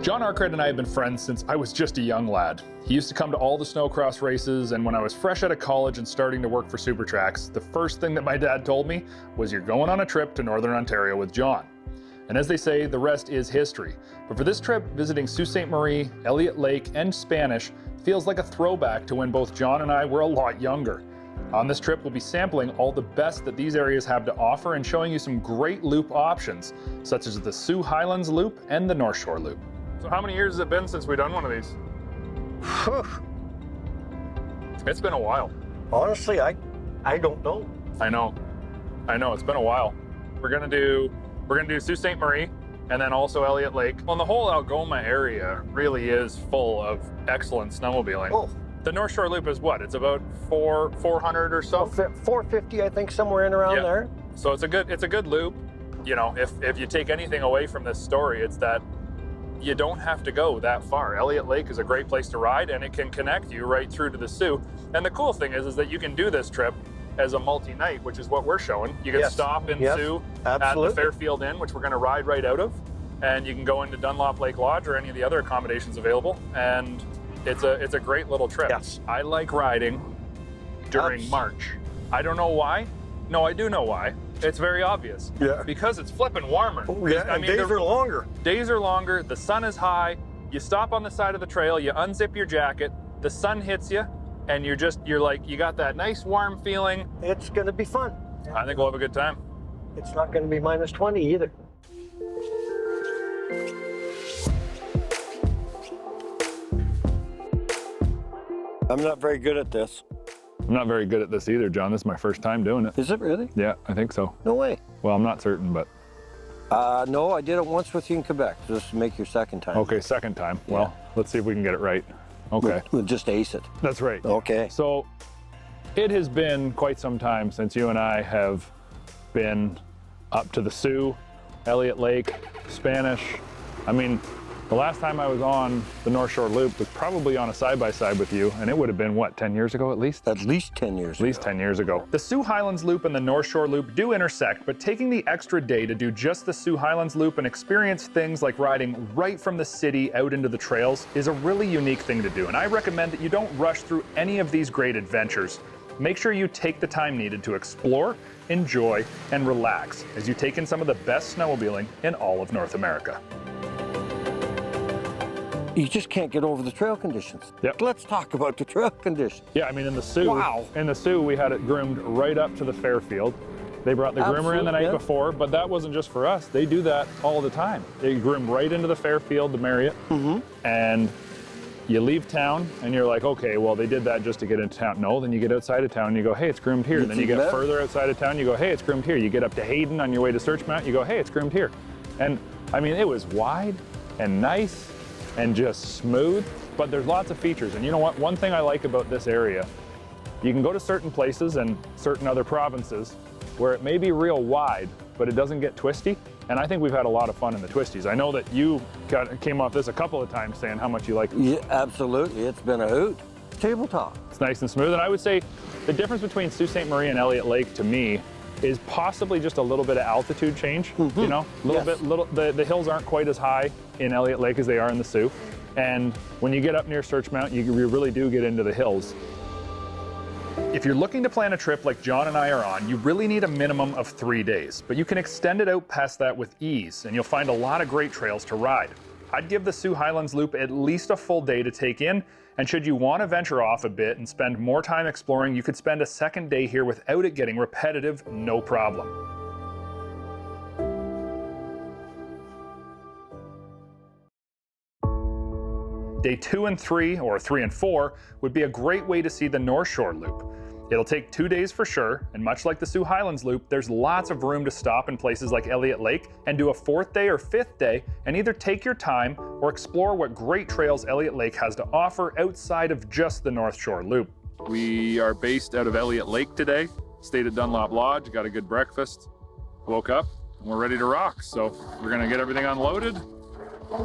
John Arkwright and I have been friends since I was just a young lad. He used to come to all the snowcross races, and when I was fresh out of college and starting to work for SnowTrax, the first thing that my dad told me was, "You're going on a trip to Northern Ontario with John." And as they say, the rest is history. But for this trip, visiting Sault Ste. Elliot Lake and Spanish feels like a throwback to when both John and I were a lot younger. On this trip, we'll be sampling all the best that these areas have to offer and showing you some great loop options, such as the Soo Highlands Loop and the Northshore Loop. So how many years has it been since we've done one of these? It's been a while. Honestly, I don't know. I know, it's been a while. We're gonna do Sault Ste. Marie and then also Elliot Lake. Well, the whole Algoma area really is full of excellent snowmobiling. Oh. The Northshore Loop is what? It's about 400 or so? 450, I think, somewhere in around there. So it's a good loop. You know, if you take anything away from this story, it's that you don't have to go that far. Elliot Lake is a great place to ride, and it can connect you right through to the Soo. And the cool thing is that you can do this trip as a multi-night, which is what we're showing. You can stop in Soo at the Fairfield Inn, which we're going to ride right out of, and you can go into Dunlop Lake Lodge or any of the other accommodations available. And it's a great little trip. Yes. I like riding during March. I don't know why. No, I do know why. It's very obvious. Yeah. Because it's flipping warmer. Oh, yeah, I mean, days are longer. Days are longer, the sun is high, you stop on the side of the trail, you unzip your jacket, the sun hits you, and you're like, you got that nice warm feeling. It's gonna be fun. I think we'll have a good time. It's not gonna be minus 20 either. I'm not very good at this. I'm not very good at this either, John. This is my first time doing it. Is it really? Yeah, I think so. No way. Well, I'm not certain, but. No, I did it once with you in Quebec. Just to make your second time. Okay, second time. Yeah. Well, let's see if we can get it right. Okay. We'll just ace it. That's right. Okay. So it has been quite some time since you and I have been up to the Soo, Elliot Lake, Spanish. I mean, the last time I was on the Northshore Loop was probably on a side-by-side with you, and it would have been, what, 10 years ago at least? At least 10 years ago. At least 10 years ago. The Soo Highlands Loop and the Northshore Loop do intersect, but taking the extra day to do just the Soo Highlands Loop and experience things like riding right from the city out into the trails is a really unique thing to do, and I recommend that you don't rush through any of these great adventures. Make sure you take the time needed to explore, enjoy, and relax as you take in some of the best snowmobiling in all of North America. You just can't get over the trail conditions. Yep. Let's talk about the trail conditions. Yeah, I mean, in the Soo, we had it groomed right up to the Fairfield. They brought the groomer in the night before, but that wasn't just for us. They do that all the time. They groom right into the Fairfield, the Marriott, and you leave town, and you're like, okay, well, they did that just to get into town. No, then you get outside of town, and you go, hey, it's groomed here. Then you get further outside of town, you go, hey, it's groomed here. You get up to Hayden on your way to Searchmount, you go, hey, it's groomed here. And, I mean, it was wide and nice and just smooth, but there's lots of features. And you know what? One thing I like about this area, you can go to certain places and certain other provinces where it may be real wide, but it doesn't get twisty. And I think we've had a lot of fun in the twisties. I know that you came off this a couple of times saying how much you like it. Yeah, absolutely. It's been a hoot. Tabletop. It's nice and smooth. And I would say the difference between Sault Ste. Marie and Elliot Lake to me is possibly just a little bit of altitude change. You know, the hills aren't quite as high in Elliot Lake as they are in the Soo. And when you get up near Searchmount, you really do get into the hills. If you're looking to plan a trip like John and I are on, you really need a minimum of 3 days, but you can extend it out past that with ease, and you'll find a lot of great trails to ride. I'd give the Soo Highlands Loop at least a full day to take in, and should you want to venture off a bit and spend more time exploring, you could spend a second day here without it getting repetitive, no problem. Day 2 and 3, or 3 and 4, would be a great way to see the Northshore Loop. It'll take 2 days for sure, and much like the Soo Highlands Loop, there's lots of room to stop in places like Elliot Lake and do a 4th day or 5th day and either take your time or explore what great trails Elliot Lake has to offer outside of just the Northshore Loop. We are based out of Elliot Lake today, stayed at Dunlop Lodge, got a good breakfast, woke up, and we're ready to rock. So we're gonna get everything unloaded,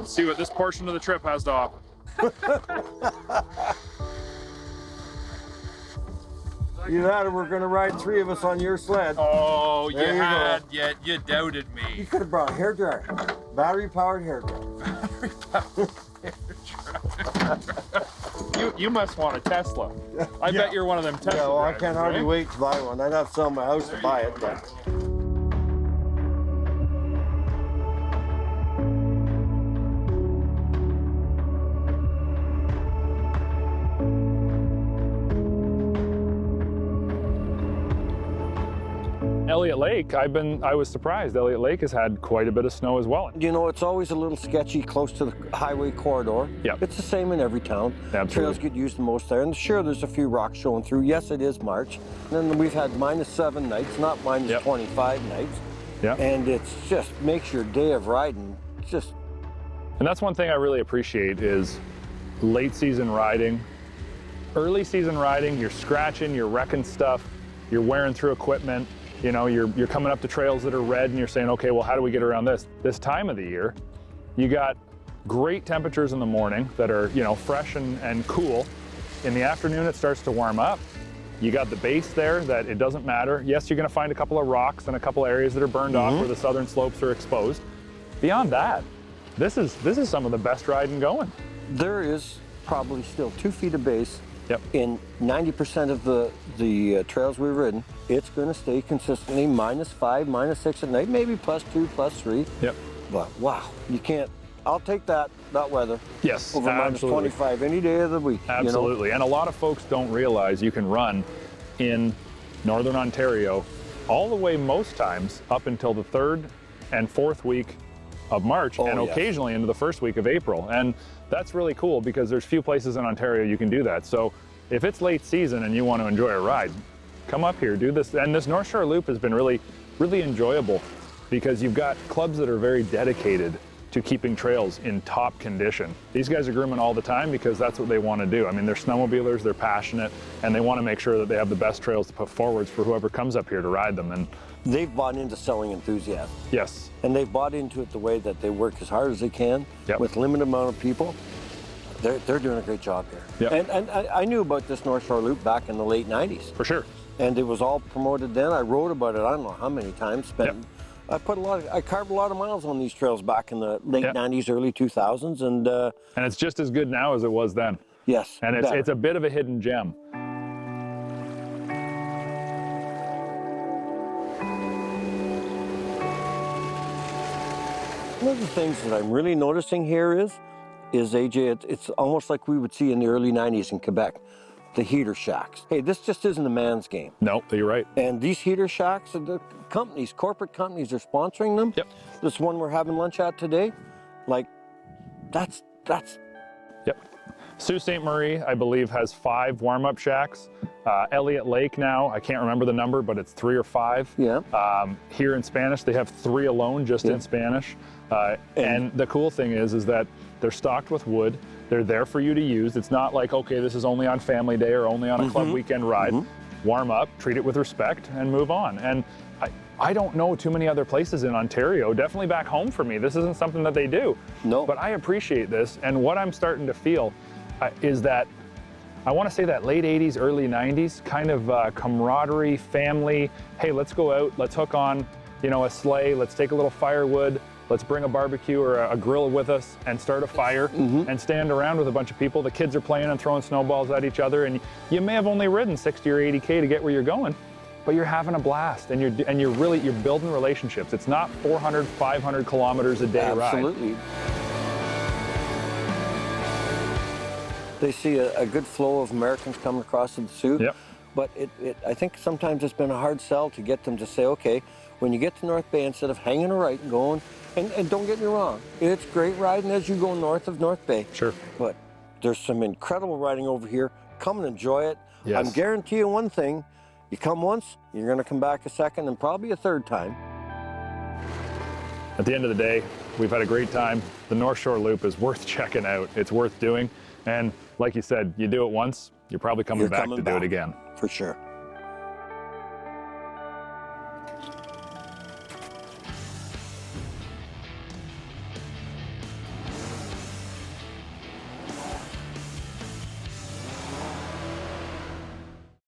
see what this portion of the trip has to offer. You had it, we're gonna ride 3 of us on your sled. Oh, you doubted me. You could have brought a hairdryer, battery-powered hairdryer. You must want a Tesla. I bet you're one of them Tesla Yeah, well, I drivers, can't hardly right? wait to buy one. I'd have to sell my house to buy it, but... Elliot Lake, I was surprised. Elliot Lake has had quite a bit of snow as well. You know, it's always a little sketchy close to the highway corridor. Yeah. It's the same in every town. Absolutely. Trails get used the most there. And sure, there's a few rocks showing through. Yes, it is March. And then we've had -7 nights, not minus 25 nights. Yeah. And it's just makes your day of riding just... And that's one thing I really appreciate is late season riding. Early season riding, you're scratching, you're wrecking stuff, you're wearing through equipment. You know, you're coming up to trails that are red and you're saying, okay, well, how do we get around this? This time of the year, you got great temperatures in the morning that are, you know, fresh and cool. In the afternoon, it starts to warm up. You got the base there that it doesn't matter. Yes, you're gonna find a couple of rocks and a couple areas that are burned off where the southern slopes are exposed. Beyond that, this is some of the best riding going. There is probably still 2 feet of base. Yep. In 90% of the trails we've ridden, it's going to stay consistently -5, -6 at night, maybe +2, +3. Yep. But wow, you can't. I'll take that weather. Yes, over absolutely. -25 any day of the week. Absolutely, and a lot of folks don't realize you can run in Northern Ontario all the way most times up until the 3rd and 4th week of March, and occasionally into the 1st week of April. And that's really cool because there's few places in Ontario you can do that. So if it's late season and you want to enjoy a ride, come up here, do this. And this Northshore Loop has been really, really enjoyable because you've got clubs that are very dedicated to keeping trails in top condition. These guys are grooming all the time because that's what they want to do. I mean, they're snowmobilers, they're passionate, and they want to make sure that they have the best trails to put forwards for whoever comes up here to ride them. And they've bought into selling enthusiasm. yes. And they've bought into it the way that they work as hard as they can with limited amount of people. They're doing a great job here. Yep. And I knew about this Northshore Loop back in the late 90s. For sure. And it was all promoted then. I wrote about it I don't know how many times. I carved a lot of miles on these trails back in the late 90s, early 2000s, and it's just as good now as it was then. Yes. And it's a bit of a hidden gem. One of the things that I'm really noticing here is AJ, it's almost like we would see in the early 90s in Quebec, the heater shacks. Hey, this just isn't a man's game. No, you're right. And these heater shacks, the companies, corporate companies are sponsoring them. Yep. This one we're having lunch at today, like, that's. Yep. Sault Ste. Marie, I believe, has 5 warm-up shacks. Elliot Lake now, I can't remember the number, but it's 3 or 5. Yeah. Here in Spanish, they have 3 alone just in Spanish. And the cool thing is that they're stocked with wood. They're there for you to use. It's not like, okay, this is only on family day or only on a club weekend ride. Warm up, treat it with respect, and move on. And I don't know too many other places in Ontario, definitely back home for me. This isn't something that they do. No. But I appreciate this. And what I'm starting to feel is that, I want to say that late 80s, early 90s kind of camaraderie, family. Hey, let's go out, let's hook on, you know, a sleigh, let's take a little firewood, let's bring a barbecue or a grill with us and start a fire and stand around with a bunch of people. The kids are playing and throwing snowballs at each other, and you may have only ridden 60 or 80K to get where you're going, but you're having a blast, and you're building relationships. It's not 400, 500 kilometers a day ride. Absolutely. They see a good flow of Americans coming across to the Soo. Yep. But I think sometimes it's been a hard sell to get them to say, okay, when you get to North Bay, instead of hanging a right and going, and don't get me wrong, it's great riding as you go north of North Bay. Sure. But there's some incredible riding over here. Come and enjoy it. Yes. I'm guaranteeing one thing, you come once, you're gonna come back a second and probably a third time. At the end of the day, we've had a great time. The Northshore Loop is worth checking out. It's worth doing. And like you said, you do it once, you're probably coming back to do it again. For sure.